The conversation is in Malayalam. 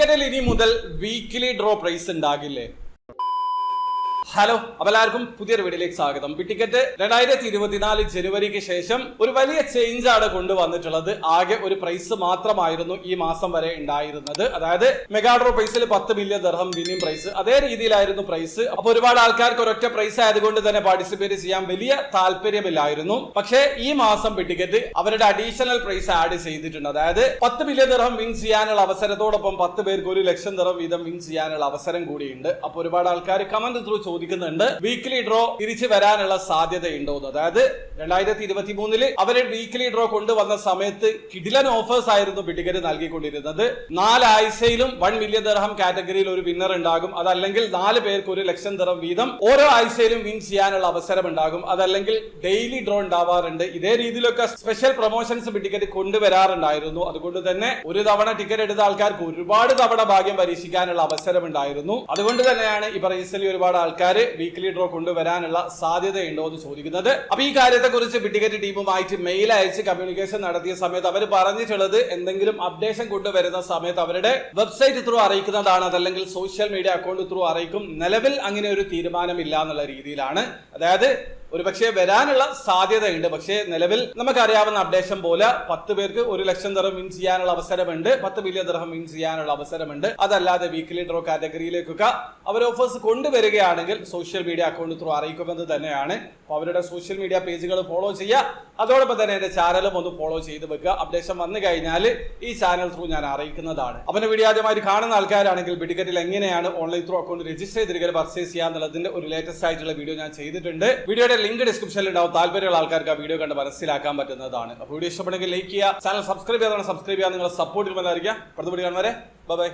ടിക്കറ്റിൽ ഇനി മുതൽ വീക്കിലി ഡ്രോ പ്രൈസ് ഉണ്ടാകില്ലേ? ഹലോ, അപ്പോൾ എല്ലാവർക്കും പുതിയൊരു വീഡിയോയിലേക്ക് സ്വാഗതം. ടിക്കറ്റ് 2024 ജനുവരിക്ക് ശേഷം ഒരു വലിയ ചേഞ്ച് ആണ് കൊണ്ടുവന്നിട്ടുള്ളത്. ആകെ ഒരു പ്രൈസ് മാത്രമായിരുന്നു ഈ മാസം വരെ ഉണ്ടായിരുന്നത്. അതായത് മെഗാ ഡ്രോ പ്രൈസിൽ 10 മില്യൺ ദിർഹം വിന്നിംഗ് പ്രൈസ്, അതേ രീതിയിലായിരുന്നു പ്രൈസ്. അപ്പോൾ ഒരുപാട് ആൾക്കാർക്ക് ഒരൊറ്റ പ്രൈസ് ആയതുകൊണ്ട് തന്നെ പാർട്ടിസിപ്പേറ്റ് ചെയ്യാൻ വലിയ താല്പര്യമില്ലായിരുന്നു. പക്ഷേ ഈ മാസം ടിക്കറ്റ് അവരുടെ അഡീഷണൽ പ്രൈസ് ആഡ് ചെയ്തിട്ടുണ്ട്. അതായത് 10 മില്യൺ ദിർഹം വിൻ ചെയ്യാനുള്ള അവസരത്തോടൊപ്പം 10 പേർക്ക് 1 ലക്ഷം ദിർഹം വീതം വിൻ ചെയ്യാനുള്ള അവസരം കൂടിയുണ്ട്. അപ്പോൾ ഒരുപാട് ആൾക്കാർ കമന്റ് ത്രൂ ചോദിക്കുന്നുണ്ട്, വീക്കിലി ഡ്രോ തിരിച്ചു വരാനുള്ള സാധ്യതയുണ്ടോ? അതായത് 2023 അവര് വീക്കിലി ഡ്രോ കൊണ്ടുവന്ന സമയത്ത് കിടിലൻ ഓഫേഴ്സ് ആയിരുന്നു ടിക്കറ്റ് നൽകിക്കൊണ്ടിരുന്നത്. 4 ആഴ്ചയിലും 1 മില്യൺ ദിർഹം കാറ്റഗറിയിൽ ഒരു വിന്നർ ഉണ്ടാകും. അതല്ലെങ്കിൽ 4 പേർക്ക് 1 ലക്ഷം ദിർഹം വീതം ഓരോ ആഴ്ചയിലും വിൻ ചെയ്യാനുള്ള അവസരം ഉണ്ടാകും. അതല്ലെങ്കിൽ ഡെയിലി ഡ്രോ ഉണ്ടാവാറുണ്ട്. ഇതേ രീതിയിലൊക്കെ സ്പെഷ്യൽ പ്രൊമോഷൻസ് ടിക്കറ്റ് കൊണ്ടുവരാറുണ്ടായിരുന്നു. അതുകൊണ്ട് തന്നെ ഒരു തവണ ടിക്കറ്റ് എടുത്ത ആൾക്കാർക്ക് ഒരുപാട് തവണ ഭാഗ്യം പരീക്ഷിക്കാനുള്ള അവസരം ഉണ്ടായിരുന്നു. അതുകൊണ്ട് തന്നെയാണ് ഈ റീസെന്റ് ഒരുപാട് ആൾക്കാർ വീക്കിലി ഡ്രോ കൊണ്ടുവരാനുള്ള സാധ്യതയുണ്ടോ എന്ന് ചോദിക്കുന്നത്. അപ്പൊ ഈ കാര്യത്തെ കുറിച്ച് ടിക്കറ്റ് ടീമുമായിട്ട് മെയിൽ അയച്ച് കമ്മ്യൂണിക്കേഷൻ നടത്തിയ സമയത്ത് അവർ പറഞ്ഞിട്ടുള്ളത്, എന്തെങ്കിലും അപ്ഡേഷൻ കൊണ്ടുവരുന്ന സമയത്ത് അവരുടെ വെബ്സൈറ്റ് ത്രൂ അറിയിക്കുന്നതാണ്, അതല്ലെങ്കിൽ സോഷ്യൽ മീഡിയ അക്കൗണ്ട് ത്രൂ അറിയിക്കും. നിലവിൽ അങ്ങനെ ഒരു തീരുമാനമില്ല എന്നുള്ള രീതിയിലാണ്. അതായത് ഒരു പക്ഷേ വരാനുള്ള സാധ്യതയുണ്ട്. പക്ഷേ നിലവിൽ നമുക്കറിയാവുന്ന അപ്ഡേഷൻ പോലെ 10 പേർക്ക് 1 ലക്ഷം ദിർഹം വിൻ ചെയ്യാനുള്ള അവസരമുണ്ട്, 10 മില്യൺ ദിർഹം വിൻ ചെയ്യാനുള്ള അവസരമുണ്ട്. അതല്ലാതെ വീക്കിലി ഡ്രോ കാറ്റഗറിയിലേക്കൊക്കെ അവർ ഓഫേഴ്സ് കൊണ്ടുവരികയാണെങ്കിൽ സോഷ്യൽ മീഡിയ അക്കൗണ്ട് ത്രൂ അറിയിക്കുമെന്ന് തന്നെയാണ്. അവരുടെ സോഷ്യൽ മീഡിയ പേജുകൾ ഫോളോ ചെയ്യുക, അതോടൊപ്പം തന്നെ എന്റെ ചാനലും ഒന്ന് ഫോളോ ചെയ്ത് വെക്കുക. അപ്ഡേഷൻ വന്നു കഴിഞ്ഞാൽ ഈ ചാനൽ ത്രൂ ഞാൻ അറിയിക്കുന്നതാണ്. അവന്റെ വീഡിയോ ആദ്യമായിട്ട് കാണുന്ന ആൾക്കാരാണെങ്കിൽ ടിക്കറ്റിൽ എങ്ങനെയാണ് ഓൺലൈൻ ത്രൂ അക്കൗണ്ട് രജിസ്റ്റർ ചെയ്തിരിക്കുന്നത് പർച്ചേസ് ചെയ്യാന്നുള്ളതിന്റെ ഒരു ലേറ്റസ്റ്റ് ആയിട്ടുള്ള വീഡിയോ ഞാൻ ചെയ്തിട്ടുണ്ട്. വീഡിയോയുടെ ലിങ്ക് ഡിസ്ക്രിപ്ഷനിൽ ഉണ്ടാവും. താല്പര്യമുള്ള ആൾക്കാർക്ക് ആ വീഡിയോ കണ്ട് മനസ്സിലാക്കാൻ പറ്റുന്നതാണ്. അപ്പോൾ വീഡിയോ ഇഷ്ടപ്പെടുമെങ്കിൽ ലൈക്ക് ചെയ്യുക, ചാനൽ സബ്സ്ക്രൈബ് ചെയ്യാൻ സബ്സ്ക്രൈബ് ചെയ്യാൻ നിങ്ങളെ സപ്പോർട്ട് ചെയ്യുന്നതായിരിക്കും. അടുത്ത വീഡിയോ കാണുന്നവരെ ബൈ ബൈ.